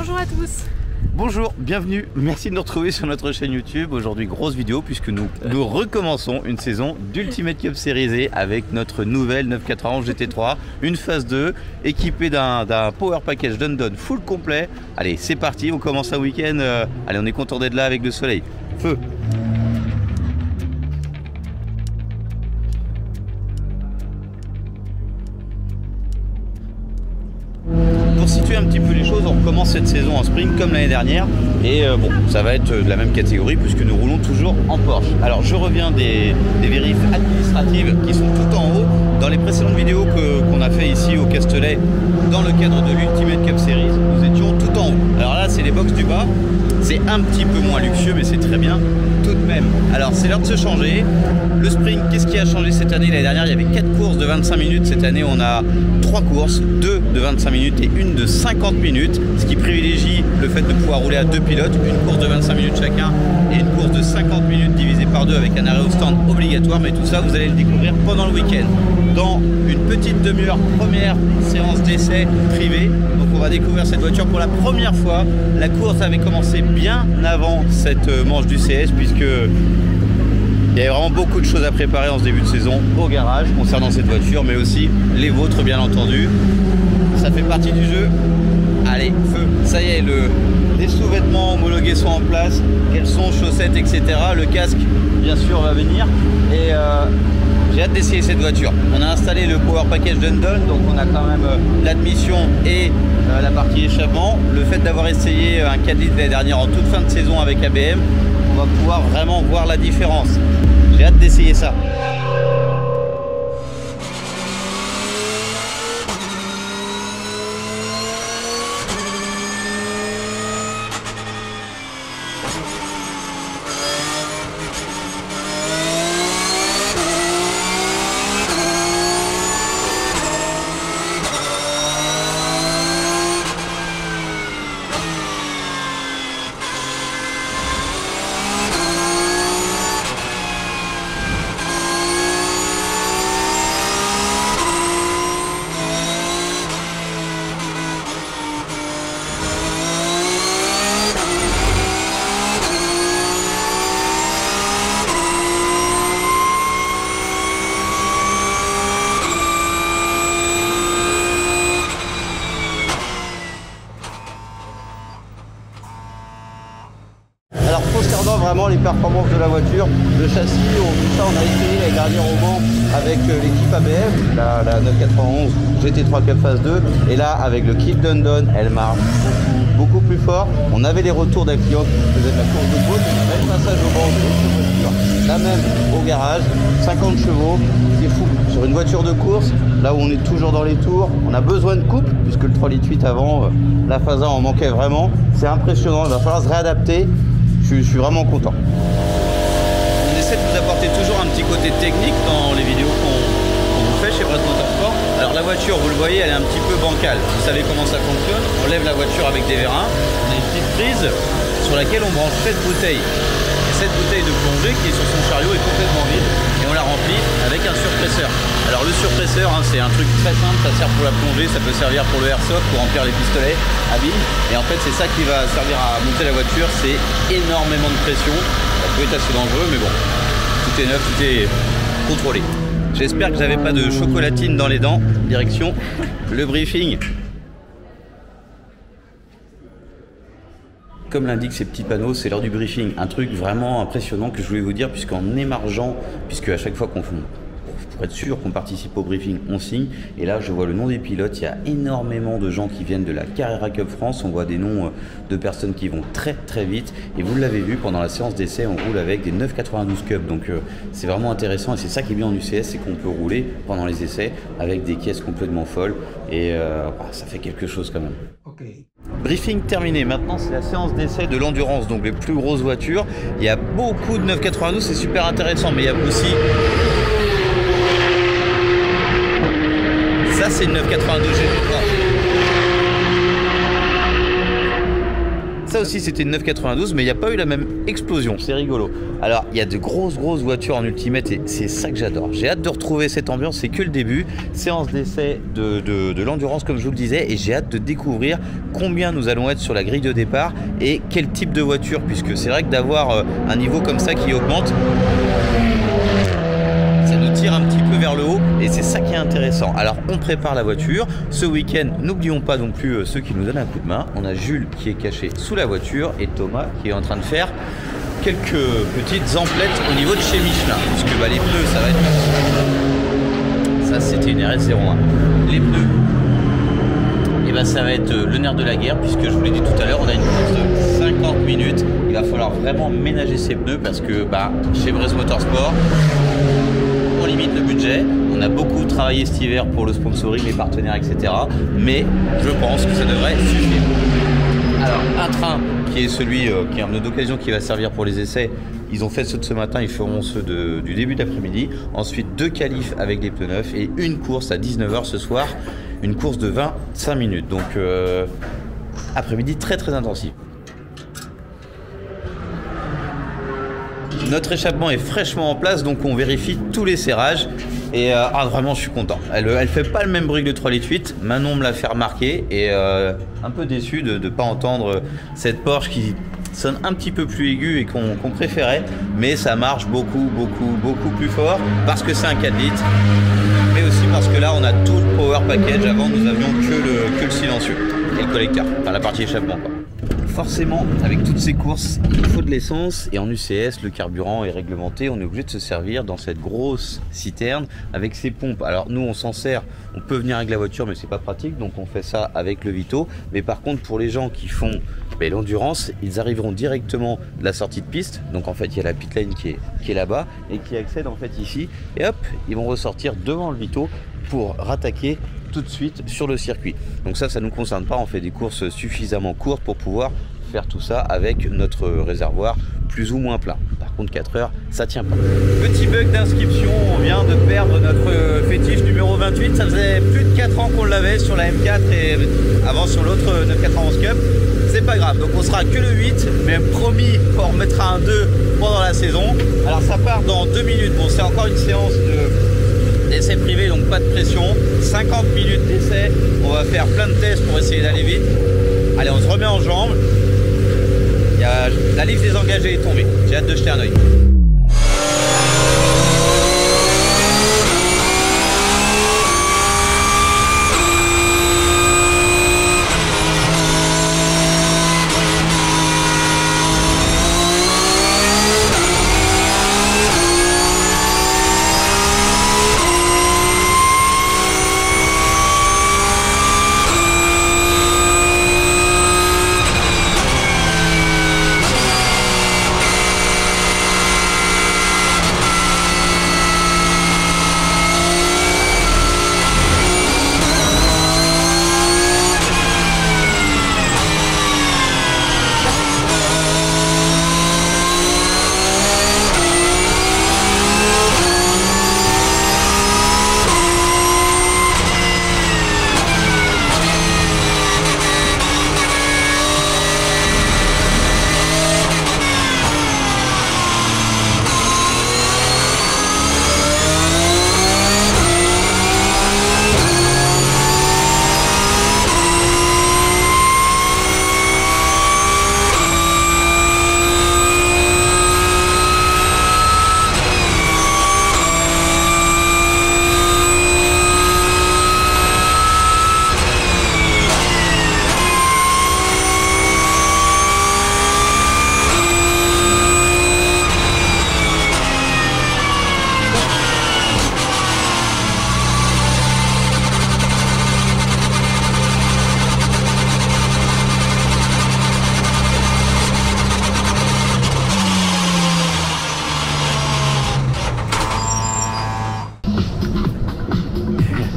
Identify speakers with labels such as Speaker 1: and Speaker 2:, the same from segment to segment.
Speaker 1: Bonjour à tous.
Speaker 2: Bonjour, bienvenue, merci de nous retrouver sur notre chaîne YouTube. Aujourd'hui, grosse vidéo puisque nous recommençons une saison d'Ultimate Cup Series A avec notre nouvelle 991 GT3, une phase 2 équipée d'un Power Package Dundon full complet. Allez, c'est parti, on commence un week-end. Allez, on est content d'être là avec le soleil. Feu! Pour situer un petit peu les choses, on recommence cette saison en sprint comme l'année dernière et bon, ça va être de la même catégorie puisque nous roulons toujours en Porsche. Alors je reviens des vérifs administratives qui sont tout en haut. Dans les précédentes vidéos qu'on a fait ici au Castellet dans le cadre de l'Ultimate Cup Series, nous étions tout en haut. Alors là c'est les box du bas, c'est un petit peu moins luxueux mais c'est très bien tout de même. Alors c'est l'heure de se changer. Le sprint, qu'est-ce qui a changé cette année? L'année dernière il y avait 4 courses de 25 minutes, cette année on a 3 courses, 2 de 25 minutes et une de 50 minutes, ce qui privilégie le fait de pouvoir rouler à 2 pilotes, une course de 25 minutes chacun et une course de 50 minutes divisée par 2 avec un arrêt au stand obligatoire, mais tout ça vous allez le découvrir pendant le week-end. Dans une petite demi-heure, première séance d'essai privée, donc on va découvrir cette voiture pour la première fois. La course avait commencé bien avant cette manche du CS puisque il y avait vraiment beaucoup de choses à préparer en ce début de saison au garage concernant cette voiture, mais aussi les vôtres bien entendu. Ça fait partie du jeu. Allez, feu. Ça y est, les sous-vêtements homologués sont en place. Caleçons, chaussettes, etc. Le casque, bien sûr, va venir. Et j'ai hâte d'essayer cette voiture. On a installé le Power Package Dundon, donc on a quand même l'admission et la partie échappement. Le fait d'avoir essayé un 4 litres l'année dernière en toute fin de saison avec ABM, on va pouvoir vraiment voir la différence. J'ai hâte d'essayer ça. Concernant vraiment les performances de la voiture, le châssis, on a essayé l'année dernière au Mans avec l'équipe ABM, la 991 GT3 Cup Phase 2, et là avec le kit Dundon, elle marche beaucoup plus fort. On avait les retours d'un client qui faisait de la course de côte, même passage au bord de l'autre voiture, là même au garage, 50 chevaux, c'est fou. Sur une voiture de course, là où on est toujours dans les tours, on a besoin de coupe, puisque le 3,8 litres avant, la phase 1 en manquait vraiment, c'est impressionnant, il va falloir se réadapter. Je suis vraiment content. On essaie de vous apporter toujours un petit côté technique dans les vidéos qu'on vous fait chez Brest Motorsport. Alors la voiture, vous le voyez, elle est un petit peu bancale. Vous savez comment ça fonctionne. On lève la voiture avec des vérins. On a une petite prise sur laquelle on branche cette bouteille. Et cette bouteille de plongée qui est sur son chariot est complètement vide. Et on la remplit avec un surpresseur. Alors le surpresseur, hein, c'est un truc très simple. Ça sert pour la plongée, ça peut servir pour le airsoft, pour remplir les pistolets à billes. Et en fait, c'est ça qui va servir à monter la voiture. C'est énormément de pression. Ça peut être assez dangereux, mais bon, tout est neuf, tout est contrôlé. J'espère que j'avais pas de chocolatine dans les dents. Direction le briefing. Comme l'indiquent ces petits panneaux, c'est l'heure du briefing. Un truc vraiment impressionnant que je voulais vous dire, puisqu'en émargeant, puisque à chaque fois qu'on fait, pour être sûr qu'on participe au briefing, on signe. Et là, je vois le nom des pilotes. Il y a énormément de gens qui viennent de la Carrera Cup France. On voit des noms de personnes qui vont très très vite. Et vous l'avez vu, pendant la séance d'essai, on roule avec des 992 Cup. Donc c'est vraiment intéressant. Et c'est ça qui est bien en UCS, c'est qu'on peut rouler pendant les essais avec des caisses complètement folles. Et ça fait quelque chose quand même. Okay. Briefing terminé, maintenant c'est la séance d'essai de l'endurance, donc les plus grosses voitures. Il y a beaucoup de 992, c'est super intéressant, mais il y a aussi... Ça c'est une 992 GT3. Ça aussi c'était une 992, mais il n'y a pas eu la même explosion, c'est rigolo. Alors il y a de grosses voitures en Ultimate et c'est ça que j'adore. J'ai hâte de retrouver cette ambiance, c'est que le début. Séance d'essai de l'endurance comme je vous le disais, et j'ai hâte de découvrir combien nous allons être sur la grille de départ et quel type de voiture, puisque c'est vrai que d'avoir un niveau comme ça qui augmente, ça nous tire un petit peu vers le haut et c'est ça qui est intéressant. Alors on prépare la voiture. Ce week-end, n'oublions pas non plus ceux qui nous donnent un coup de main. On a Jules qui est caché sous la voiture et Thomas qui est en train de faire quelques petites emplettes au niveau de chez Michelin, puisque les pneus ça va être... Ça c'était une RS01. Les pneus, et ça va être le nerf de la guerre, puisque je vous l'ai dit tout à l'heure, on a une course de 50 minutes. Il va falloir vraiment ménager ses pneus parce que chez Bresse Motorsport, on limite le budget. On a beaucoup travaillé cet hiver pour le sponsoring, les partenaires, etc. Mais je pense que ça devrait suffire. Alors, un train qui est celui qui est un pneu d'occasion qui va servir pour les essais. Ils ont fait ceux de ce matin, ils feront ceux du début d'après-midi. Ensuite, 2 qualifs avec des pneus neufs et une course à 19 h ce soir. Une course de 25 minutes. Donc, après-midi très intensif. Notre échappement est fraîchement en place, donc on vérifie tous les serrages. Et vraiment, je suis content. Elle fait pas le même bruit que le 3,8 litres. Manon me l'a fait remarquer et un peu déçu de ne pas entendre cette Porsche qui sonne un petit peu plus aigu et qu'on préférait. Mais ça marche beaucoup plus fort parce que c'est un 4 litres. Mais aussi parce que là, on a tout le power package. Avant, nous avions que le silencieux et le collecteur, enfin la partie échappement, quoi. Forcément, avec toutes ces courses, il faut de l'essence et en UCS, le carburant est réglementé. On est obligé de se servir dans cette grosse citerne avec ces pompes. Alors nous, on s'en sert, on peut venir avec la voiture, mais c'est pas pratique, donc on fait ça avec le Vito. Mais par contre, pour les gens qui font l'endurance, ils arriveront directement de la sortie de piste. Donc en fait, il y a la pit lane qui est là-bas et qui accède en fait ici. Et hop, ils vont ressortir devant le Vito pour rattaquer tout de suite sur le circuit. Donc ça nous concerne pas, on fait des courses suffisamment courtes pour pouvoir faire tout ça avec notre réservoir plus ou moins plein. Par contre 4 heures, ça tient pas. Petit bug d'inscription, on vient de perdre notre fétiche numéro 28, ça faisait plus de 4 ans qu'on l'avait sur la M4 et avant sur l'autre 991 Cup. C'est pas grave, donc on sera que le 8, mais promis qu'on remettra un 2 pendant la saison. Alors ça part dans 2 minutes, bon c'est encore une séance d'essai privé, donc pas de pression, 50 minutes d'essai, on va faire plein de tests pour essayer d'aller vite. Allez, on se remet en jambes. La liste des engagés est tombée, j'ai hâte de jeter un oeil.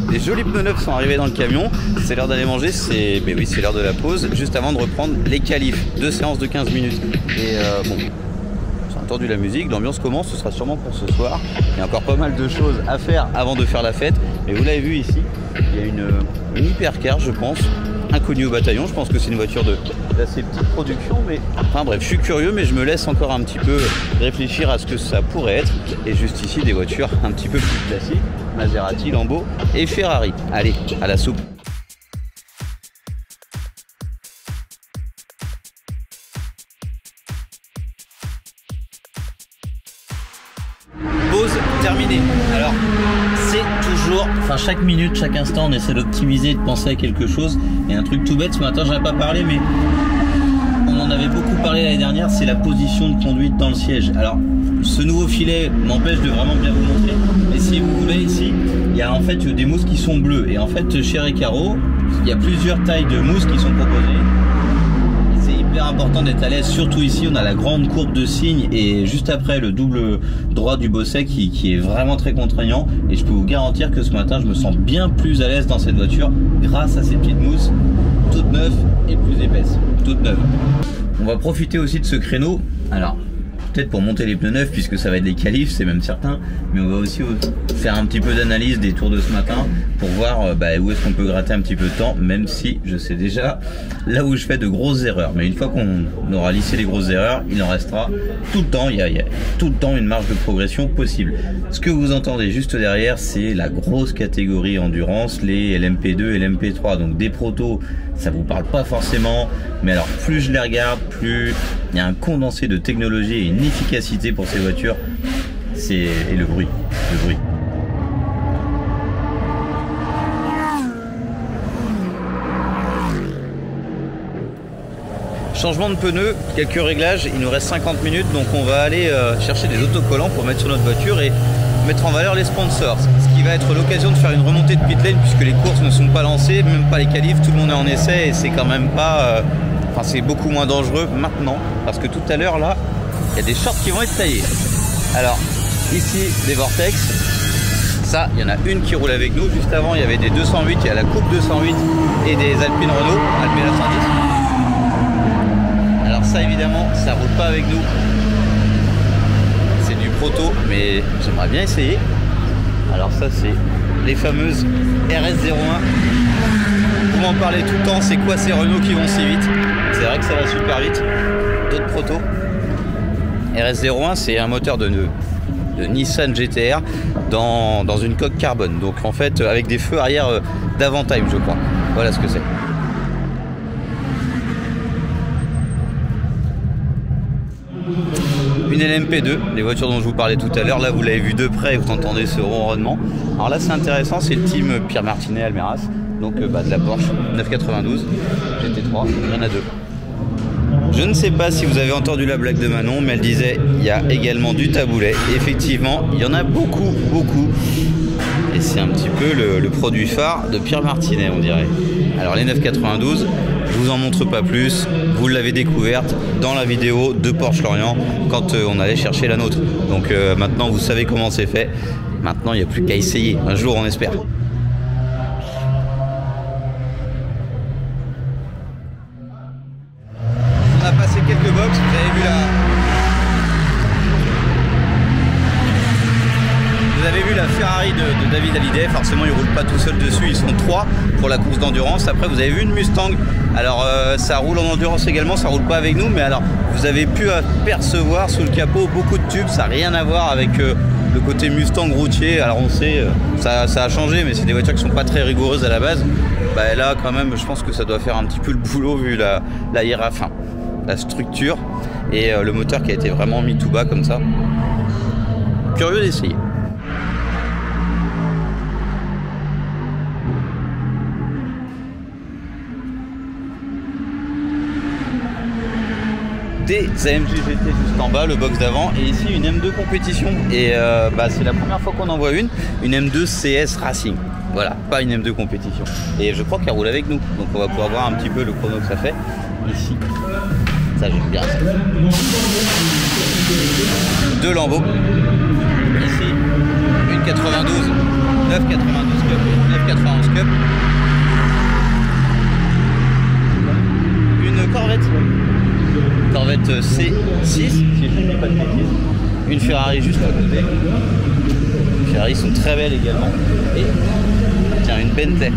Speaker 2: Les jolis pneus neufs sont arrivés dans le camion, c'est l'heure d'aller manger, c'est l'heure de la pause, juste avant de reprendre les qualifs, 2 séances de 15 minutes. Et bon, j'ai entendu la musique, l'ambiance commence, ce sera sûrement pour ce soir. Il y a encore pas mal de choses à faire avant de faire la fête, mais vous l'avez vu ici, il y a une hypercar je pense, inconnue au bataillon. Je pense que c'est une voiture d'assez petite production, mais enfin bref, je suis curieux, mais je me laisse encore un petit peu réfléchir à ce que ça pourrait être. Et juste ici, des voitures un petit peu plus classiques, Maserati, Lambo et Ferrari. Allez, à la soupe. Pause terminée. Alors, c'est toujours, enfin chaque minute, chaque instant, on essaie d'optimiser, de penser à quelque chose. Et un truc tout bête, ce matin, j'en ai pas parlé, mais on en avait beaucoup parlé l'année dernière, c'est la position de conduite dans le siège. Alors, ce nouveau filet m'empêche de vraiment bien vous montrer, mais si vous voulez, ici, il y a en fait des mousses qui sont bleues. Et en fait, chez Recaro, il y a plusieurs tailles de mousses qui sont proposées. C'est hyper important d'être à l'aise, surtout ici, on a la grande courbe de cygne et juste après le double droit du bosset qui est vraiment très contraignant. Et je peux vous garantir que ce matin, je me sens bien plus à l'aise dans cette voiture grâce à ces petites mousses toutes neuves et plus épaisses, toutes neuves. On va profiter aussi de ce créneau, alors peut-être pour monter les pneus neufs puisque ça va être les qualifs, c'est même certain, mais on va aussi faire un petit peu d'analyse des tours de ce matin pour voir où est-ce qu'on peut gratter un petit peu de temps, même si je sais déjà là où je fais de grosses erreurs. Mais une fois qu'on aura lissé les grosses erreurs, il en restera tout le temps, il y a tout le temps une marge de progression possible. Ce que vous entendez juste derrière, c'est la grosse catégorie endurance, les LMP2 et LMP3, donc des protos, ça vous parle pas forcément, mais alors plus je les regarde, plus il y a un condensé de technologie et une efficacité pour ces voitures, et le bruit. Changement de pneus, quelques réglages, il nous reste 50 minutes, donc on va aller chercher des autocollants pour mettre sur notre voiture et mettre en valeur les sponsors, ce qui va être l'occasion de faire une remontée de pit lane puisque les courses ne sont pas lancées, même pas les qualifs, tout le monde est en essai et c'est quand même pas... c'est beaucoup moins dangereux maintenant parce que tout à l'heure là, il y a des shorts qui vont être taillés. Alors, ici des Vortex, ça, il y en a une qui roule avec nous, juste avant il y avait des 208, il y a la Coupe 208 et des Alpine Renault, Alpine 110. Alors ça évidemment, ça roule pas avec nous. C'est du proto, mais j'aimerais bien essayer. Alors ça c'est les fameuses RS01. Vous m'en parlez tout le temps, c'est quoi ces Renault qui vont si vite? C'est vrai que ça va super vite. D'autres protos. RS01 c'est un moteur de Nissan GT-R dans une coque carbone. Donc en fait avec des feux arrière d'Avantime je crois. Voilà ce que c'est. Une LMP2, les voitures dont je vous parlais tout à l'heure, là vous l'avez vu de près, vous entendez ce ronronnement. Alors là c'est intéressant, c'est le team Pierre Martinet Almeras, donc de la Porsche 992 GT3, il y en a deux. Je ne sais pas si vous avez entendu la blague de Manon, mais elle disait il y a également du taboulet. Et effectivement, il y en a beaucoup. Et c'est un petit peu le produit phare de Pierre Martinet, on dirait. Alors les 992, je vous en montre pas plus, vous l'avez découverte dans la vidéo de Porsche Lorient quand on allait chercher la nôtre. Donc maintenant vous savez comment c'est fait, maintenant il n'y a plus qu'à essayer, un jour on espère. On a passé quelques box, vous avez vu la Ferrari de David Hallyday, forcément ils ne roulent pas tout seuls dessus, ils sont 3 pour la course d'endurance. Après vous avez vu une Mustang, alors ça roule en endurance également, ça roule pas avec nous, mais alors vous avez pu apercevoir sous le capot beaucoup de tubes, ça n'a rien à voir avec le côté Mustang routier. Alors on sait, ça a changé, mais c'est des voitures qui sont pas très rigoureuses à la base. Là quand même je pense que ça doit faire un petit peu le boulot vu la hiérarchie, la structure et le moteur qui a été vraiment mis tout bas comme ça. Curieux d'essayer. Des AMG GT juste en bas, le box d'avant, et ici une M2 compétition. Et c'est la première fois qu'on en voit une M2 CS Racing. Voilà, pas une M2 compétition. Et je crois qu'elle roule avec nous, donc on va pouvoir voir un petit peu le chrono que ça fait. Ici, ça j'aime bien ça. Deux Lambeaux. Ici, une 92, 992 Cup et 991 Cup. Une Corvette C6, si je ne dis pas de bêtises. Une Ferrari juste à côté. Les Ferrari sont très belles également. Et tiens, une Bentley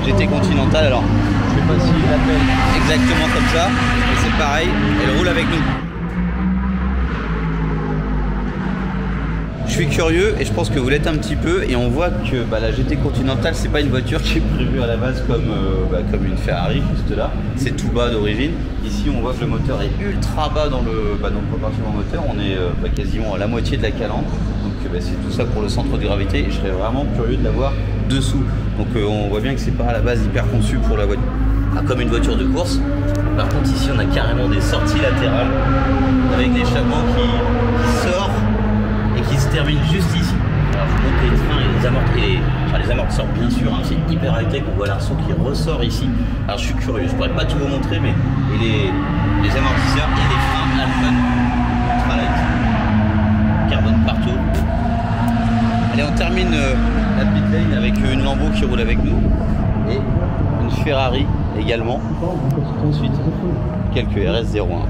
Speaker 2: GT Continental. Alors, je vais pas s'il l'appelle exactement comme ça, mais c'est pareil, elle roule avec nous. Je suis curieux et je pense que vous l'êtes un petit peu, et on voit que la GT Continental, c'est pas une voiture qui est prévue à la base comme une Ferrari juste là, c'est tout bas d'origine. Ici on voit que le moteur est ultra bas dans le compartiment moteur, on est quasiment à la moitié de la calandre, donc c'est tout ça pour le centre de gravité, et je serais vraiment curieux de l'avoir dessous. Donc on voit bien que c'est pas à la base hyper conçu pour la voiture, comme une voiture de course. Par contre ici on a carrément des sorties latérales avec l'échappement qui sort et qui se termine juste ici. Alors je vous montre les freins et les amortisseurs bien sûr, hein, c'est hyper high tech, on voit l'arceau qui ressort ici. Alors je suis curieux, je pourrais pas tout vous montrer, mais les amortisseurs et les freins Alphan ultra light, carbone partout. Allez, on termine la pit lane avec une Lambo qui roule avec nous et une Ferrari également. Ensuite quelques RS01.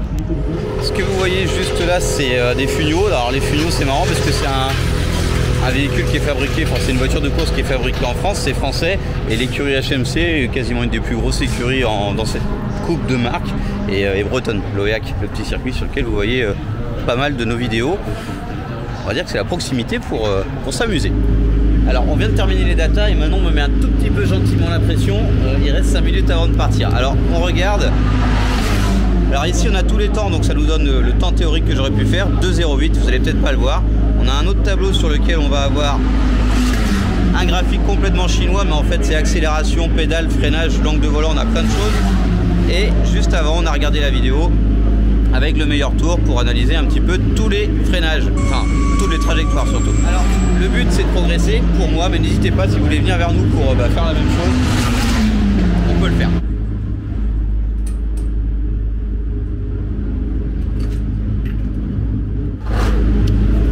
Speaker 2: Ce que vous voyez juste là, c'est des Funio. Alors les Funio, c'est marrant parce que c'est un véhicule qui est fabriqué, enfin c'est une voiture de course qui est fabriquée en France, c'est français, et l'écurie HMC est quasiment une des plus grosses écuries dans cette coupe de marque, et bretonne, l'OEAC, le petit circuit sur lequel vous voyez pas mal de nos vidéos. On va dire que c'est la proximité pour s'amuser. Alors on vient de terminer les datas et maintenant on me met un tout petit peu gentiment la pression, il reste 5 minutes avant de partir. Alors on regarde. Alors ici on a tous les temps, donc ça nous donne le temps théorique que j'aurais pu faire, 2,08, vous allez peut-être pas le voir. On a un autre tableau sur lequel on va avoir un graphique complètement chinois, mais en fait c'est accélération, pédale, freinage, langue de volant, on a plein de choses. Et juste avant on a regardé la vidéo avec le meilleur tour pour analyser un petit peu tous les freinages, enfin toutes les trajectoires surtout. Alors le but c'est de progresser pour moi, mais n'hésitez pas si vous voulez venir vers nous pour faire la même chose, on peut le faire.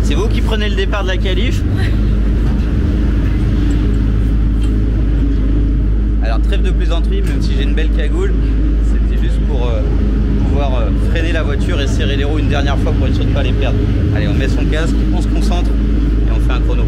Speaker 2: C'est vous qui prenez le départ de la qualif. Alors trêve de plaisanterie, même si j'ai une belle cagoule, c'était juste pour pouvoir freiner la voiture et serrer les roues une dernière fois pour être sûr de ne pas les perdre. Allez, on met son casque, on se concentre et on fait un chrono.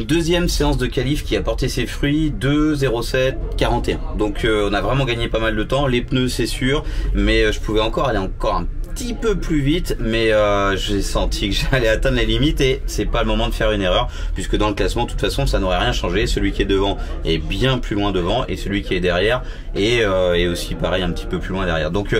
Speaker 2: Donc deuxième séance de qualif qui a porté ses fruits, 2:07:41. Donc on a vraiment gagné pas mal de temps. Les pneus c'est sûr, mais je pouvais encore aller encore un petit peu plus vite, mais j'ai senti que j'allais atteindre les limites et c'est pas le moment de faire une erreur, puisque dans le classement de toute façon ça n'aurait rien changé. Celui qui est devant est bien plus loin devant et celui qui est derrière est aussi pareil un petit peu plus loin derrière. Donc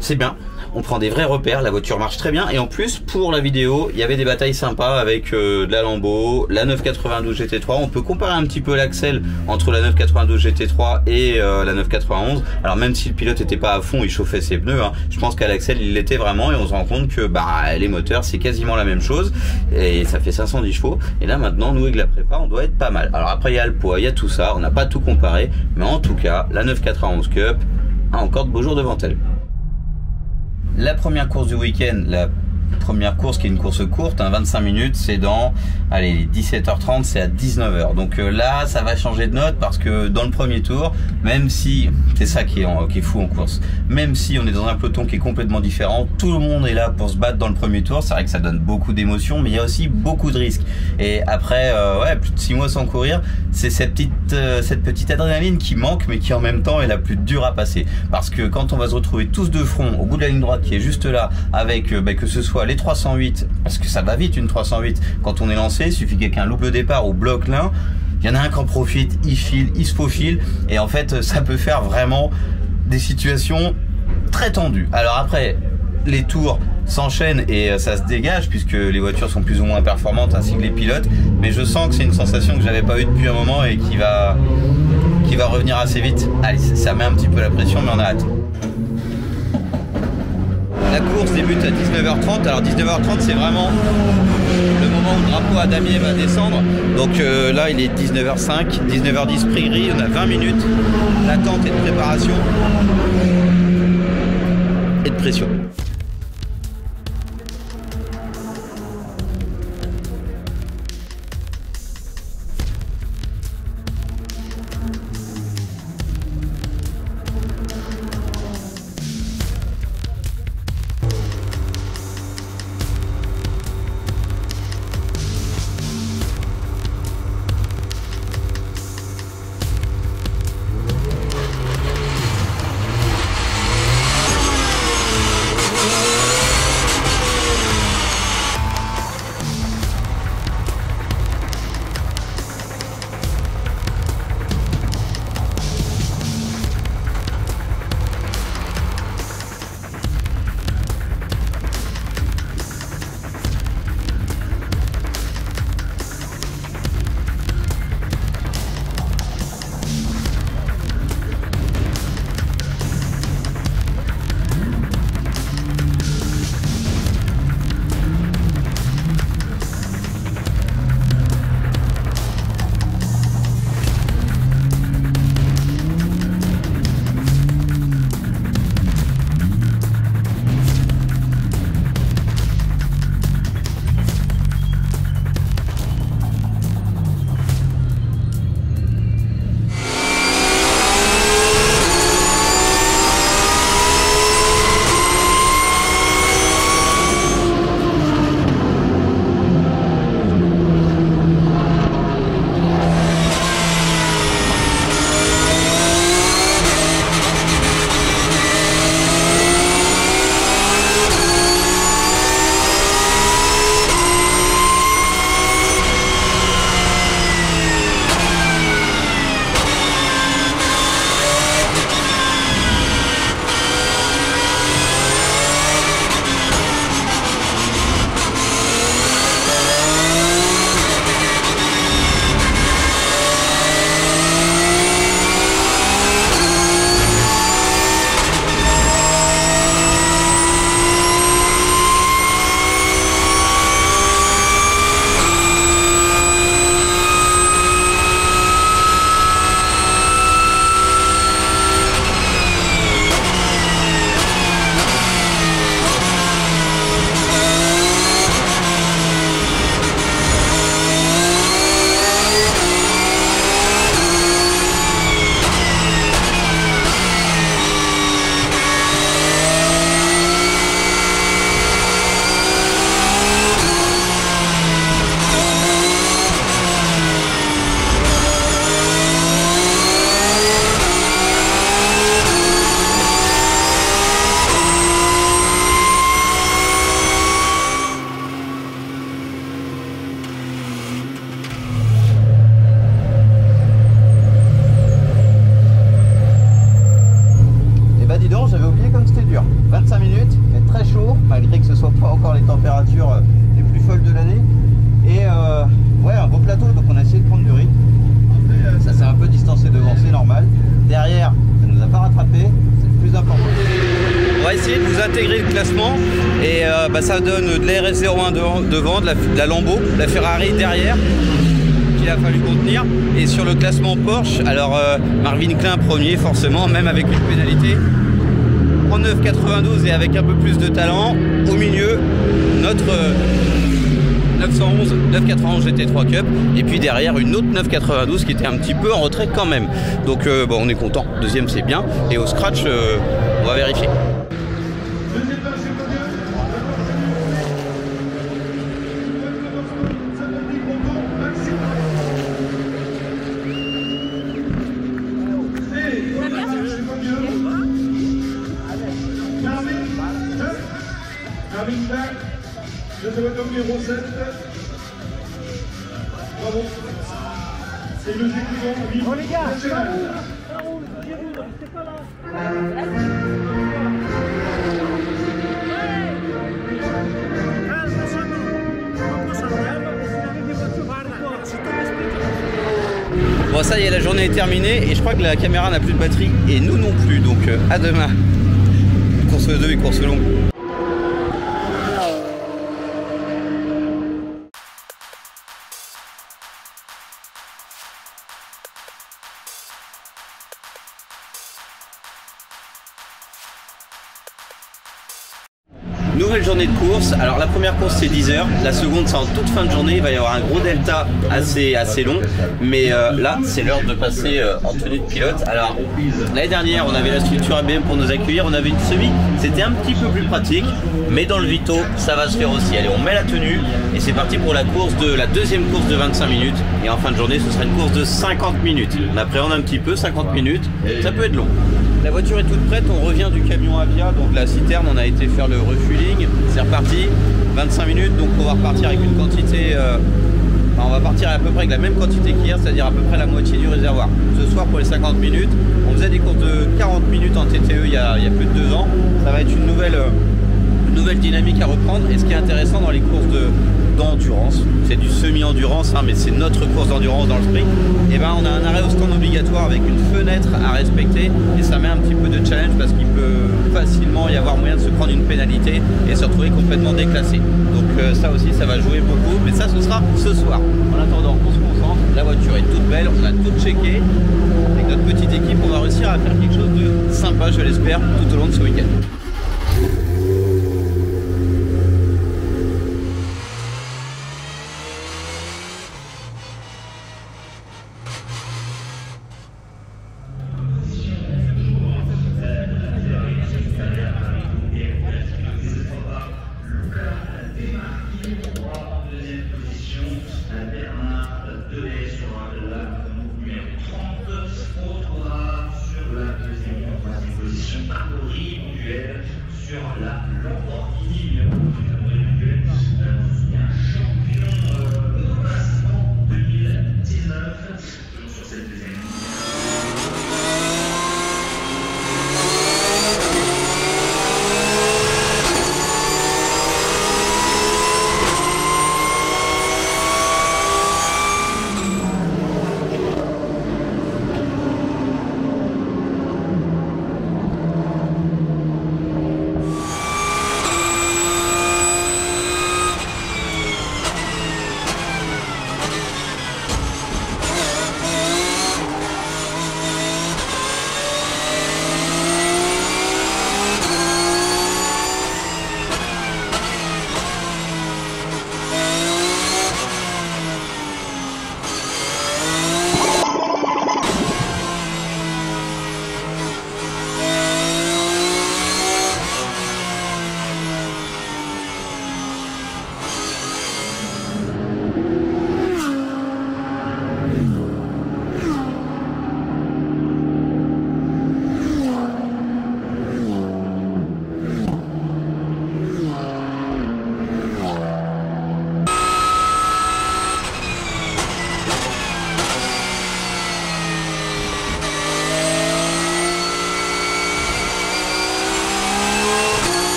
Speaker 2: c'est bien, on prend des vrais repères, la voiture marche très bien et en plus pour la vidéo il y avait des batailles sympas avec de la Lambo, la 992 GT3. On peut comparer un petit peu l'axel entre la 992 GT3 et la 991. Alors même si le pilote était pas à fond, il chauffait ses pneus, hein, je pense qu'à l'axel il l'était vraiment et on se rend compte que les moteurs c'est quasiment la même chose et ça fait 510 chevaux. Et là maintenant nous avec la prépa on doit être pas mal. Alors après il y a le poids, il y a tout ça, on n'a pas tout comparé, mais en tout cas la 991 Cup a encore de beaux jours devant elle. La première course du week-end, la première course qui est une course courte, 25 minutes, c'est dans, allez, 17h30, c'est à 19h. Donc là, ça va changer de note parce que dans le premier tour, même si, c'est ça qui est fou en course, même si on est dans un peloton qui est complètement différent, tout le monde est là pour se battre dans le premier tour. C'est vrai que ça donne beaucoup d'émotions, mais il y a aussi beaucoup de risques. Et après, plus de 6 mois sans courir, c'est cette petite adrénaline qui manque, mais qui en même temps est la plus dure à passer. Parce que quand on va se retrouver tous de front au bout de la ligne droite qui est juste là, avec que ce soit les 308, parce que ça va vite une 308, quand on est lancé, il suffit que quelqu'un loupe le départ ou bloque l'un, il y en a un qui en profite, il file, il se faufile, et en fait ça peut faire vraiment des situations très tendues. Alors après, les tours s'enchaînent et ça se dégage puisque les voitures sont plus ou moins performantes ainsi que les pilotes, mais je sens que c'est une sensation que j'avais pas eue depuis un moment et qui va revenir assez vite. Allez, ça met un petit peu la pression, mais on a hâte. La course débute à 19h30. Alors 19h30 c'est vraiment le moment où le drapeau à damier va descendre. Donc là il est 19h05, 19h10 prix gris, on a 20 minutes d'attente et de préparation et de pression. classement et ça donne de la RS01 devant, de la Lambo, la Ferrari derrière qu'il a fallu contenir. Et sur le classement Porsche, alors Marvin Klein premier forcément, même avec une pénalité en 9,92 et avec un peu plus de talent. Au milieu, notre 991 GT3 Cup et puis derrière une autre 992 qui était un petit peu en retrait quand même. Donc on est content, deuxième c'est bien et au scratch on va vérifier.
Speaker 1: Numéro 7. Bravo. C'est le découvert. Oh les gars,
Speaker 2: bon ça y est, la journée est terminée et je crois que la caméra n'a plus de batterie et nous non plus, donc à demain. Course 2 et course longue. Nouvelle journée de course. Alors la première course c'est 10 h, la seconde c'est en toute fin de journée, il va y avoir un gros delta assez long, mais là c'est l'heure de passer en tenue de pilote. Alors l'année dernière on avait la structure ABM pour nous accueillir, on avait une semi, c'était un petit peu plus pratique, mais dans le Vito ça va se faire aussi. Allez, on met la tenue et c'est parti pour la deuxième course de 25 minutes et en fin de journée ce sera une course de 50 minutes. On appréhende un petit peu, 50 minutes, ça peut être long. La voiture est toute prête, on revient du camion Avia, donc la citerne, on a été faire le refueling, c'est reparti, 25 minutes, donc on va repartir avec une quantité, on va partir à peu près avec la même quantité qu'hier, c'est-à-dire à peu près la moitié du réservoir. Ce soir pour les 50 minutes, on faisait des courses de 40 minutes en TTE il y a plus de 2 ans, ça va être une nouvelle dynamique à reprendre et ce qui est intéressant dans les courses d'endurance, c'est du semi-endurance, mais c'est notre course d'endurance dans le sprint, et on a un arrêt au stand obligatoire avec une fenêtre à respecter et ça met un petit peu de challenge parce qu'il peut facilement y avoir moyen de se prendre une pénalité et se retrouver complètement déclassé. Donc ça aussi ça va jouer beaucoup, mais ça ce sera ce soir. En attendant on se concentre, la voiture est toute belle, on a tout checké, avec notre petite équipe on va réussir à faire quelque chose de sympa je l'espère tout au long de ce week-end.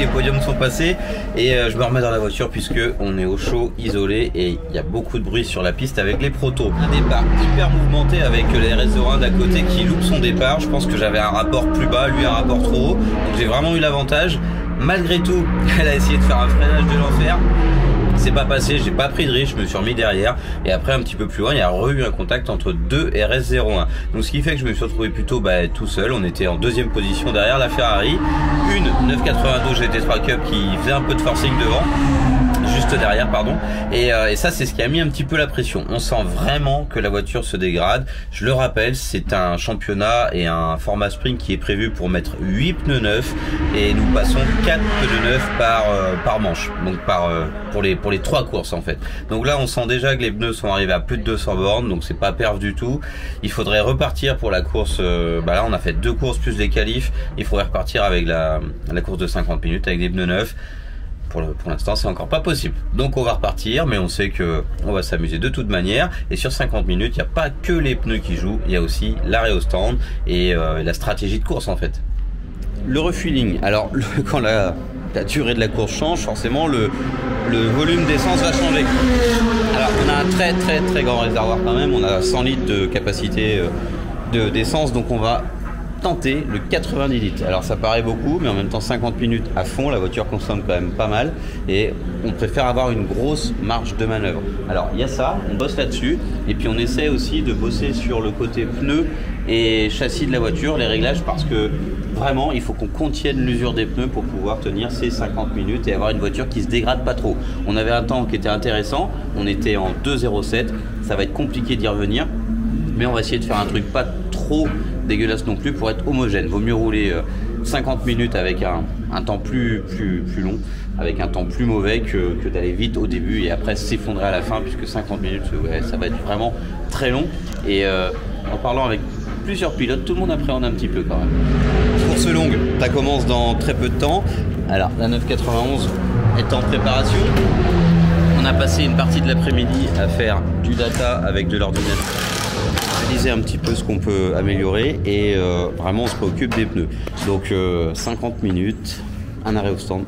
Speaker 2: les podiums sont passés et je me remets dans la voiture puisque on est au chaud, isolé et il y a beaucoup de bruit sur la piste avec les protos. Un départ hyper mouvementé avec le RS01 d'à côté qui loupe son départ. Je pense que j'avais un rapport plus bas, lui un rapport trop haut, donc j'ai vraiment eu l'avantage. Malgré tout, elle a essayé de faire un freinage de l'enfer. C'est pas passé, j'ai pas pris de risque, je me suis remis derrière et après un petit peu plus loin il y a eu un contact entre deux RS01. Donc ce qui fait que je me suis retrouvé plutôt tout seul. On était en deuxième position derrière la Ferrari, une 992 GT3 Cup qui faisait un peu de forcing devant, juste derrière pardon, et ça c'est ce qui a mis un petit peu la pression. On sent vraiment que la voiture se dégrade. Je le rappelle, c'est un championnat et un format sprint qui est prévu pour mettre 8 pneus neufs et nous passons 4 pneus neufs par manche, donc pour les 3 courses en fait. Donc là on sent déjà que les pneus sont arrivés à plus de 200 bornes, donc c'est pas perf du tout. Il faudrait repartir pour la course, là on a fait 2 courses plus les qualifs, il faudrait repartir avec la course de 50 minutes avec des pneus neufs. Pour l'instant c'est encore pas possible, donc on va repartir, mais on sait que on va s'amuser de toute manière. Et sur 50 minutes il n'y a pas que les pneus qui jouent, il y a aussi l'arrêt au stand et la stratégie de course en fait. Le refueling, alors quand la durée de la course change, forcément le volume d'essence va changer. Alors on a un très grand réservoir quand même, on a 100 litres de capacité d'essence, donc on va tenter le 90 litres. Alors ça paraît beaucoup, mais en même temps 50 minutes à fond, la voiture consomme quand même pas mal et on préfère avoir une grosse marge de manœuvre. Alors il y a ça, on bosse là-dessus et puis on essaie aussi de bosser sur le côté pneus et châssis de la voiture, les réglages, parce que vraiment il faut qu'on contienne l'usure des pneus pour pouvoir tenir ces 50 minutes et avoir une voiture qui se dégrade pas trop. On avait un temps qui était intéressant, on était en 2,07, ça va être compliqué d'y revenir, mais on va essayer de faire un truc pas trop dégueulasse non plus pour être homogène. Vaut mieux rouler 50 minutes avec un temps plus long, avec un temps plus mauvais que d'aller vite au début et après s'effondrer à la fin, puisque 50 minutes ouais, ça va être vraiment très long. Et en parlant avec plusieurs pilotes, tout le monde appréhende un petit peu quand même. Course longue, ça commence dans très peu de temps. Alors la 991 est en préparation. On a passé une partie de l'après-midi à faire du data avec de l'ordinateur, analyser un petit peu ce qu'on peut améliorer et vraiment on se préoccupe des pneus. Donc 50 minutes, un arrêt au stand,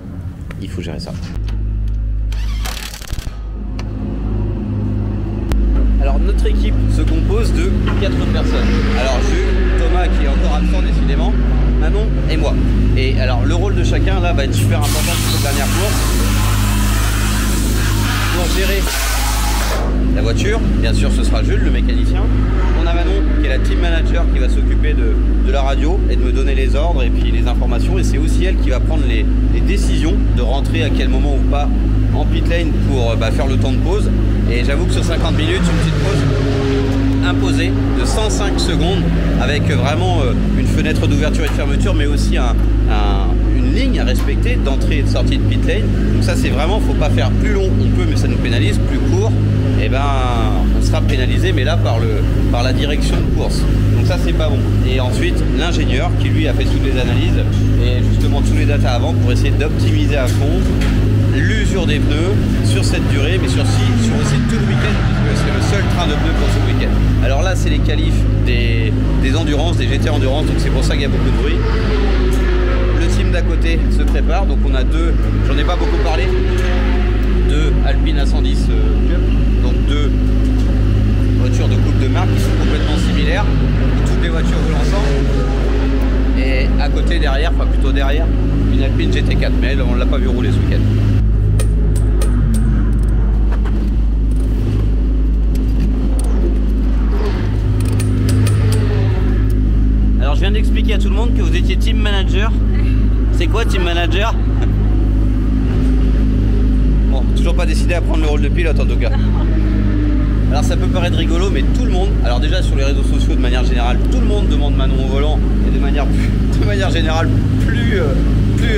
Speaker 2: il faut gérer ça. Alors notre équipe se compose de 4 personnes. Alors Jules, Thomas qui est encore absent décidément, Manon et moi. Et alors le rôle de chacun là va être super important pour cette dernière course. Pour gérer la voiture, bien sûr ce sera Jules, le mécanicien. On a Manon qui est la team manager qui va s'occuper de la radio et de me donner les ordres et puis les informations. Et c'est aussi elle qui va prendre les décisions de rentrer à quel moment ou pas en pit lane pour faire le temps de pause. Et j'avoue que sur 50 minutes, une petite pause imposée de 105 secondes avec vraiment une fenêtre d'ouverture et de fermeture, mais aussi une ligne à respecter d'entrée et de sortie de pit lane. Donc ça c'est vraiment, faut pas faire plus long, on peut mais ça nous pénalise, plus court, et ben on sera pénalisé, mais là par la direction de course. Donc ça c'est pas bon. Et ensuite l'ingénieur qui lui a fait toutes les analyses et justement tous les datas avant pour essayer d'optimiser à fond l'usure des pneus sur cette durée, mais sur aussi tout le week-end, puisque c'est le seul train de pneus pour ce week-end. Alors là c'est les qualifs des endurance, des GT endurance, donc c'est pour ça qu'il y a beaucoup de bruit. Le team d'à côté se prépare, donc on a deux, j'en ai pas beaucoup parlé, deux Alpine A110 Cup, donc deux voitures de coupe de marque qui sont complètement similaires, où toutes les voitures roulent ensemble. Et à côté derrière, enfin plutôt derrière, une Alpine GT4, mais elle, on l'a pas vu rouler ce week-end. Alors je viens d'expliquer à tout le monde que vous étiez team manager. C'est quoi team manager? Bon, toujours pas décidé à prendre le rôle de pilote en tout cas. Alors ça peut paraître rigolo, mais tout le monde, alors déjà sur les réseaux sociaux de manière générale, tout le monde demande Manon au volant et de manière générale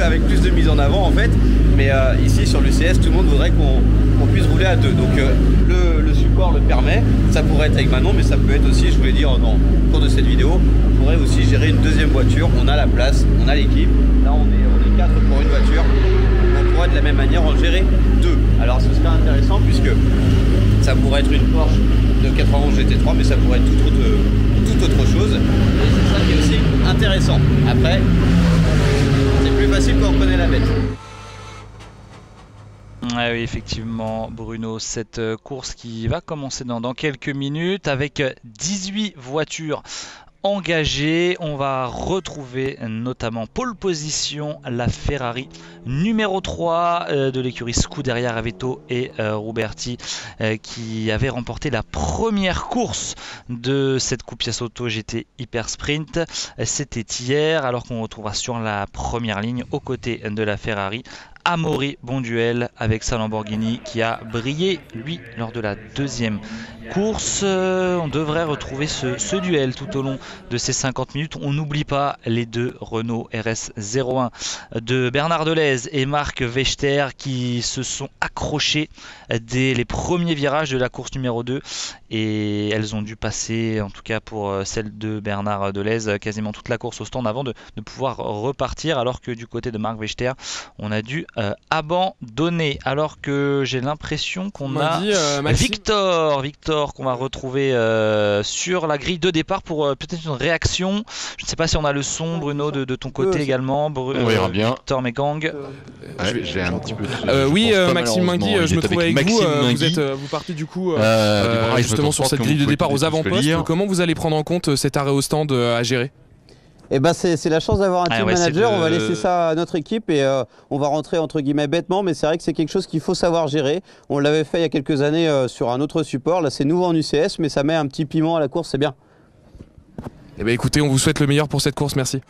Speaker 2: avec plus de mise en avant en fait. Mais ici sur l'UCS, tout le monde voudrait qu'on puisse rouler à deux. Donc le support le permet. Ça pourrait être avec Manon, mais ça peut être aussi, je voulais dire au cours de cette vidéo, on pourrait aussi gérer une deuxième voiture. On a la place, on a l'équipe. Là on est 4 pour une voiture. On pourrait de la même manière en gérer deux. Alors ce serait intéressant puisque ça pourrait être une Porsche de 91 GT3, mais ça pourrait être toute autre chose. Et c'est ça qui est aussi intéressant. Après, c'est plus facile quand on connaît la bête.
Speaker 3: Ouais, oui, effectivement, Bruno, cette course qui va commencer dans quelques minutes avec 18 voitures engagées. On va retrouver notamment pole position la Ferrari numéro 3 de l'écurie Scuderia Ravetto et Roberti qui avait remporté la première course de cette Coupe Auto GT Hyper Sprint. C'était hier, alors qu'on retrouvera sur la première ligne aux côtés de la Ferrari Amaury Bonduel avec sa Lamborghini qui a brillé lui lors de la deuxième course. On devrait retrouver ce duel tout au long de ces 50 minutes. On n'oublie pas les deux Renault RS01 de Bernard Delez et Marc Vechter qui se sont accrochés dès les premiers virages de la course numéro 2 et elles ont dû passer, en tout cas pour celle de Bernard Delez, quasiment toute la course au stand avant de pouvoir repartir, alors que du côté de Marc Vechter on a dû abandonner, alors que j'ai l'impression qu'on a Victor qu'on va retrouver sur la grille de départ pour peut-être une réaction. Je ne sais pas si on a le son, Bruno, de ton côté également.
Speaker 4: On verra bien.
Speaker 3: Victor Megang.
Speaker 4: J'ai un petit peu de...
Speaker 5: oui, Maxime Mingui, je me trouve avec vous. Vous partez du coup justement sur cette grille de départ aux avant-postes. Comment vous allez prendre en compte cet arrêt au stand à gérer?
Speaker 6: Eh ben c'est la chance d'avoir un team manager, on va laisser ça à notre équipe et on va rentrer entre guillemets bêtement, mais c'est vrai que c'est quelque chose qu'il faut savoir gérer. On l'avait fait il y a quelques années sur un autre support, là c'est nouveau en UCS, mais ça met un petit piment à la course, c'est bien.
Speaker 5: Eh ben écoutez, on vous souhaite le meilleur pour cette course, merci.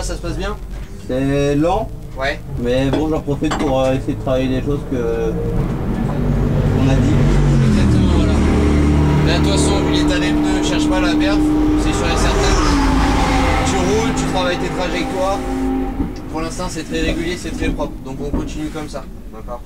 Speaker 6: Ça se passe bien? C'est lent, ouais. Mais bon, j'en profite pour essayer de travailler des choses qu'on a dit. Exactement, voilà. Là, de toute façon, vu l'état des pneus, cherche pas la perf, c'est sûr et certain. Tu roules, tu travailles tes trajectoires. Pour l'instant, c'est très régulier, c'est très propre. Donc on continue comme ça. D'accord.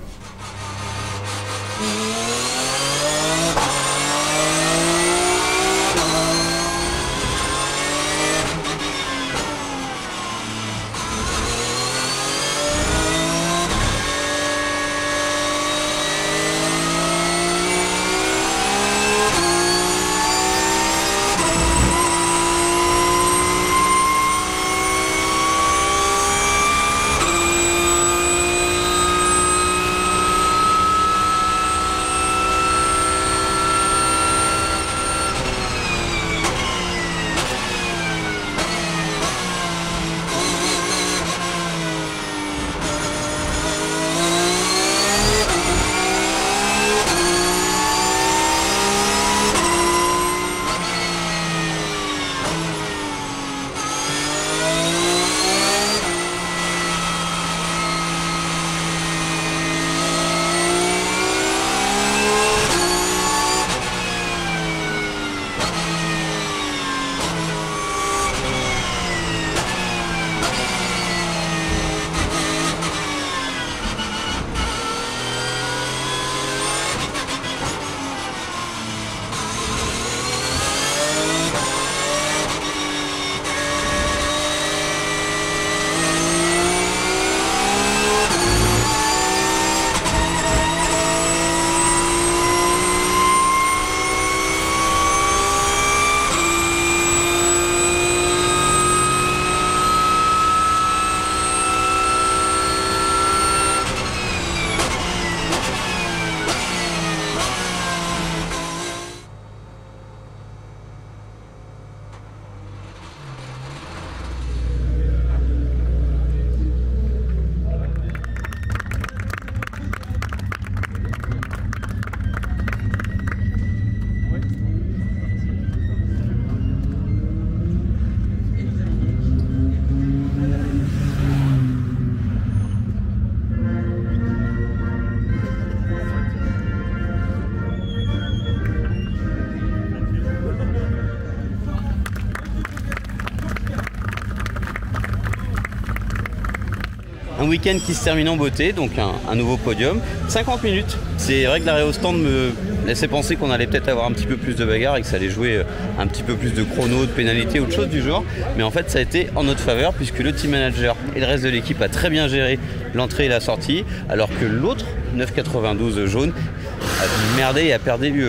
Speaker 2: Un week-end qui se termine en beauté, donc un nouveau podium. 50 minutes. C'est vrai que l'arrêt au stand me laissait penser qu'on allait peut-être avoir un petit peu plus de bagarre et que ça allait jouer un petit peu plus de chrono, de pénalité ou de choses du genre. Mais en fait, ça a été en notre faveur puisque le team manager et le reste de l'équipe a très bien géré l'entrée et la sortie, alors que l'autre, 9,92 jaune, a merdé et a perdu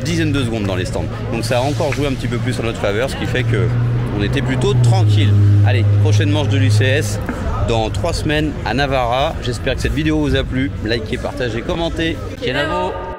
Speaker 2: dizaines de secondes dans les stands. Donc ça a encore joué un petit peu plus en notre faveur, ce qui fait qu'on était plutôt tranquille. Allez, prochaine manche de l'UCS dans 3 semaines à Navarra. J'espère que cette vidéo vous a plu. Likez, partagez, commentez. Kenavo!